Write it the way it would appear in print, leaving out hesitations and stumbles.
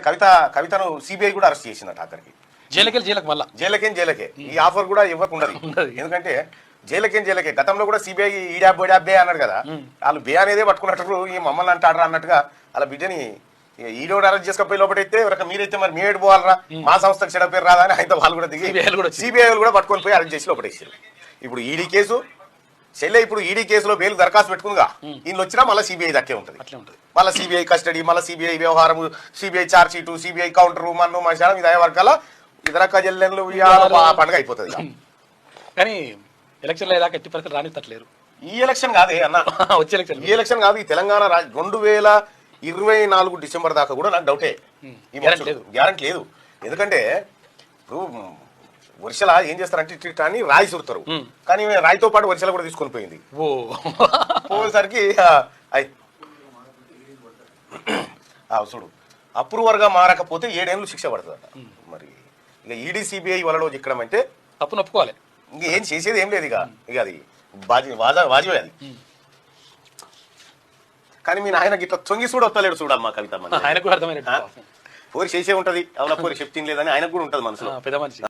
కవితను సిబిఐ కూడా అరెస్ట్ చేసిందట అక్కడికి. జైలకే ఈ ఆఫర్ కూడా ఎవరికి ఉండదు. ఎందుకంటే జైలకే గతంలో కూడా సిబిఐ ఈడాబే అన్నాడు కదా, వాళ్ళు బే అనేదే పట్టుకున్నట్టు ఈ మమ్మల్ని అంటాడరా అన్నట్టుగా అలా బిడ్డని ఈడోడు అరెస్ట్ చేసుకపోయి లోపలైతే ఎవరికి మీరైతే మరి మేడు పోవాలరా, మా సంస్థకు చెడ పేరు రాదా అని అయితే వాళ్ళు కూడా దిగి సిబిఐ కూడా పట్టుకొని పోయి అరెస్ట్ చేసి లోపడేసారు. ఇప్పుడు ఈడీ కేసు ఇప్పుడు ఈడీ కేసులో బెయిల్ దరఖాస్తు పెట్టుకుందిగా, ఈయన వచ్చినా మళ్ళీ సిబిఐ దక్కే ఉంటుంది. మళ్ళీ సిబిఐ కస్టడీ, మళ్ళీ సిబిఐ వ్యవహారం, CBI charge sheet, CBI counter, మన్ను మశానం ఇది అయ్యే వరకల్లా ఇతరక్క జల్లెన్లు పండుగ అయిపోతుంది. కానీ ఎలక్షన్ ఏదాకా ఎట్టి పరిస్థితులు రానిస్తట్లేరు. ఈ ఎలక్షన్ కాదే అన్న, వచ్చే ఎలక్షన్ ఈ ఎలక్షన్ కాదు, ఈ తెలంగాణ 2024 డిసెంబర్ దాకా కూడా నాకు డౌటే, గ్యారంటీ లేదు. ఎందుకంటే ఇప్పుడు వర్షాల ఏం చేస్తారంటే ఇట్లా అని రాయి సుడతారు, కానీ రాయితో పాటు వర్షాలు కూడా తీసుకొని పోయింది. పోయేసరికి చూడు అప్రూవర్ గా మారకపోతే 7 ఏళ్ళు శిక్ష పడుతుందట. మరి ఇక ఈడీ సిబిఐ వలలో చిక్కడం అంటే తప్పును ఒప్పుకోవాలి, ఇంకేం చేసేది ఏం లేదు. ఇక అది వాజివే అది. కానీ మీ నాయనకి ఇట్లా తొంగి చూడ వస్తలేడు చూడమ్మా కవిత, ఆయనకు అర్థమైనట్టు పోరి చేసే ఉంటది, అవునా పోరి చెప్తింగ్ లేదని ఆయనకు కూడా ఉంటది మనసులో. పెద్ద మనిషి.